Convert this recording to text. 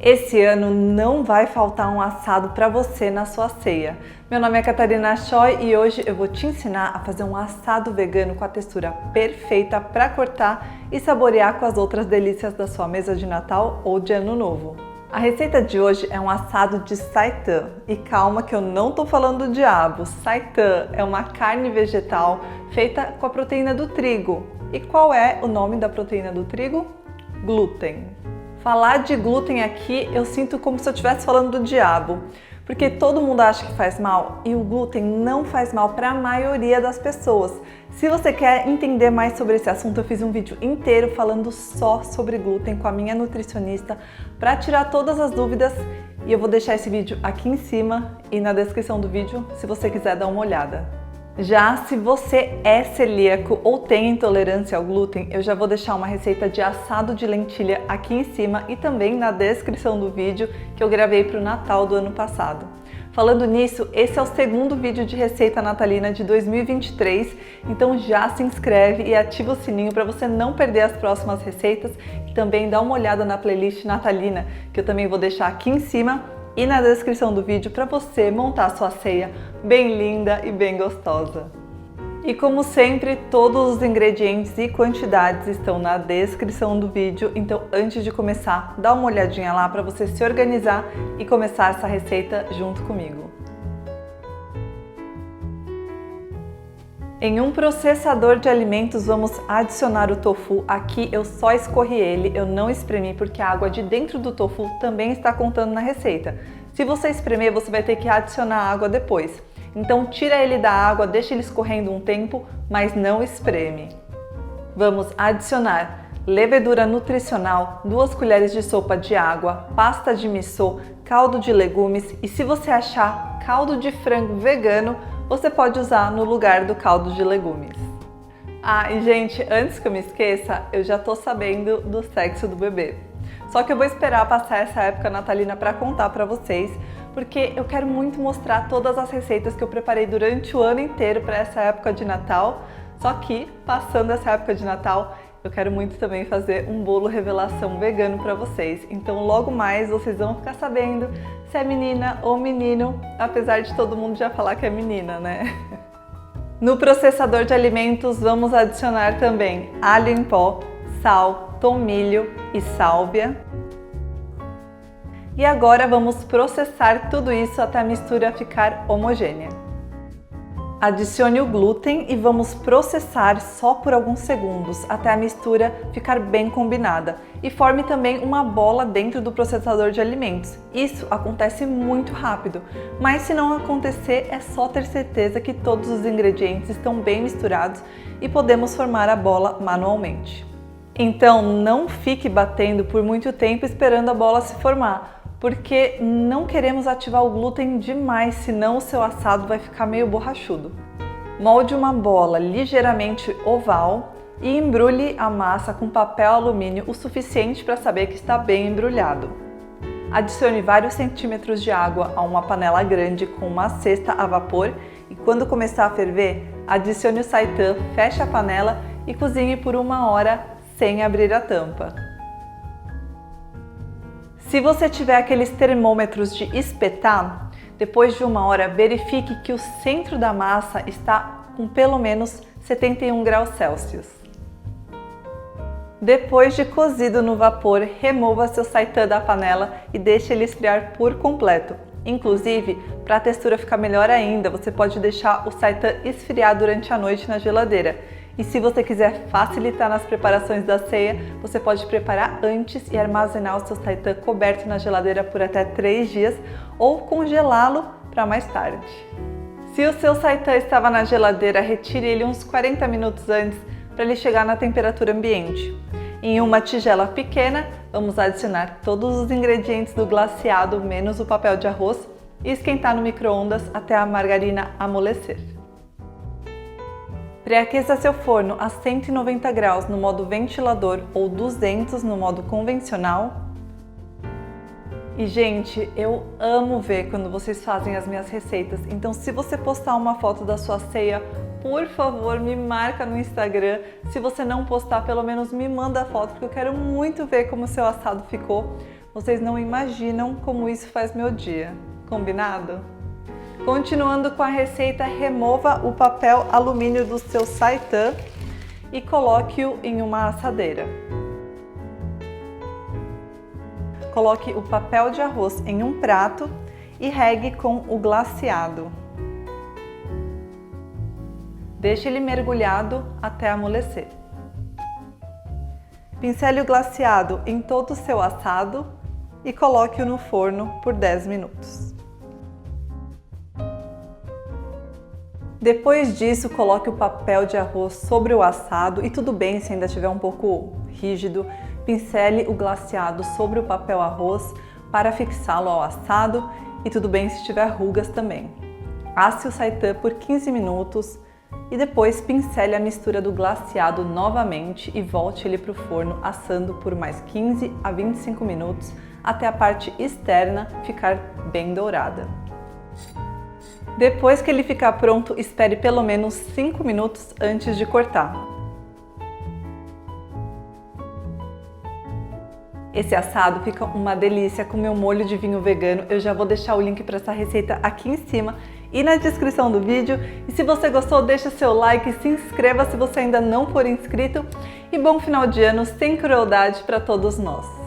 Esse ano não vai faltar um assado para você na sua ceia. Meu nome é Catarina Choi e hoje eu vou te ensinar a fazer um assado vegano com a textura perfeita para cortar e saborear com as outras delícias da sua mesa de Natal ou de Ano Novo. A receita de hoje é um assado de seitan. E calma que eu não tô falando do diabo. Seitan é uma carne vegetal feita com a proteína do trigo. E qual é o nome da proteína do trigo? Glúten. Falar de glúten aqui eu sinto como se eu estivesse falando do diabo, porque todo mundo acha que faz mal e o glúten não faz mal para a maioria das pessoas. Se você quer entender mais sobre esse assunto, eu fiz um vídeo inteiro falando só sobre glúten com a minha nutricionista para tirar todas as dúvidas e eu vou deixar esse vídeo aqui em cima e na descrição do vídeo se você quiser dar uma olhada. Já se você é celíaco ou tem intolerância ao glúten, eu já vou deixar uma receita de assado de lentilha aqui em cima e também na descrição do vídeo que eu gravei para o Natal do ano passado. Falando nisso, esse é o segundo vídeo de receita natalina de 2023, então já se inscreve e ativa o sininho para você não perder as próximas receitas e também dá uma olhada na playlist natalina que eu também vou deixar aqui em cima e na descrição do vídeo para você montar sua ceia bem linda e bem gostosa. E como sempre, todos os ingredientes e quantidades estão na descrição do vídeo, então antes de começar, dá uma olhadinha lá para você se organizar e começar essa receita junto comigo. Em um processador de alimentos vamos adicionar o tofu. Aqui eu só escorri ele, eu não espremi porque a água de dentro do tofu também está contando na receita. Se você espremer, você vai ter que adicionar água depois. Então tira ele da água, deixa ele escorrendo um tempo, mas não espreme. Vamos adicionar levedura nutricional, 2 colheres de sopa de água, pasta de miso, caldo de legumes e se você achar caldo de frango vegano, você pode usar no lugar do caldo de legumes. Ah, e gente, antes que eu me esqueça, eu já tô sabendo do sexo do bebê. Só que eu vou esperar passar essa época natalina para contar para vocês, porque eu quero muito mostrar todas as receitas que eu preparei durante o ano inteiro para essa época de Natal. Só que, passando essa época de Natal, eu quero muito também fazer um bolo revelação vegano para vocês. Então logo mais vocês vão ficar sabendo se é menina ou menino, apesar de todo mundo já falar que é menina, né? No processador de alimentos vamos adicionar também alho em pó, sal, tomilho e sálvia. E agora vamos processar tudo isso até a mistura ficar homogênea. Adicione o glúten e vamos processar só por alguns segundos até a mistura ficar bem combinada e forme também uma bola dentro do processador de alimentos. Isso acontece muito rápido, mas se não acontecer é só ter certeza que todos os ingredientes estão bem misturados e podemos formar a bola manualmente. Então não fique batendo por muito tempo esperando a bola se formar, porque não queremos ativar o glúten demais, senão o seu assado vai ficar meio borrachudo. Molde uma bola ligeiramente oval e embrulhe a massa com papel alumínio o suficiente para saber que está bem embrulhado. Adicione vários centímetros de água a uma panela grande com uma cesta a vapor e quando começar a ferver, adicione o seitan, feche a panela e cozinhe por 1 hora sem abrir a tampa. Se você tiver aqueles termômetros de espetar, depois de 1 hora verifique que o centro da massa está com pelo menos 71 graus Celsius. Depois de cozido no vapor, remova seu seitan da panela e deixe ele esfriar por completo. Inclusive, para a textura ficar melhor ainda, você pode deixar o seitan esfriar durante a noite na geladeira. E se você quiser facilitar nas preparações da ceia, você pode preparar antes e armazenar o seu seitan coberto na geladeira por até 3 dias ou congelá-lo para mais tarde. Se o seu seitan estava na geladeira, retire ele uns 40 minutos antes para ele chegar na temperatura ambiente. Em uma tigela pequena, vamos adicionar todos os ingredientes do glaceado menos o papel de arroz e esquentar no micro-ondas até a margarina amolecer. Pré-aqueça seu forno a 190 graus no modo ventilador ou 200 no modo convencional. E gente, eu amo ver quando vocês fazem as minhas receitas, então se você postar uma foto da sua ceia, por favor me marca no Instagram. Se você não postar, pelo menos me manda a foto, porque eu quero muito ver como o seu assado ficou. Vocês não imaginam como isso faz meu dia, combinado? Continuando com a receita, remova o papel alumínio do seu seitan e coloque-o em uma assadeira. Coloque o papel de arroz em um prato e regue com o glaceado. Deixe ele mergulhado até amolecer. Pincele o glaceado em todo o seu assado e coloque-o no forno por 10 minutos. Depois disso, coloque o papel de arroz sobre o assado e tudo bem se ainda estiver um pouco rígido, pincele o glaceado sobre o papel arroz para fixá-lo ao assado e tudo bem se tiver rugas também. Asse o seitan por 15 minutos e depois pincele a mistura do glaceado novamente e volte ele para o forno assando por mais 15 a 25 minutos até a parte externa ficar bem dourada. Depois que ele ficar pronto, espere pelo menos 5 minutos antes de cortar. Esse assado fica uma delícia com meu molho de vinho vegano. Eu já vou deixar o link para essa receita aqui em cima e na descrição do vídeo. E se você gostou, deixa seu like, se inscreva se você ainda não for inscrito. E bom final de ano sem crueldade para todos nós!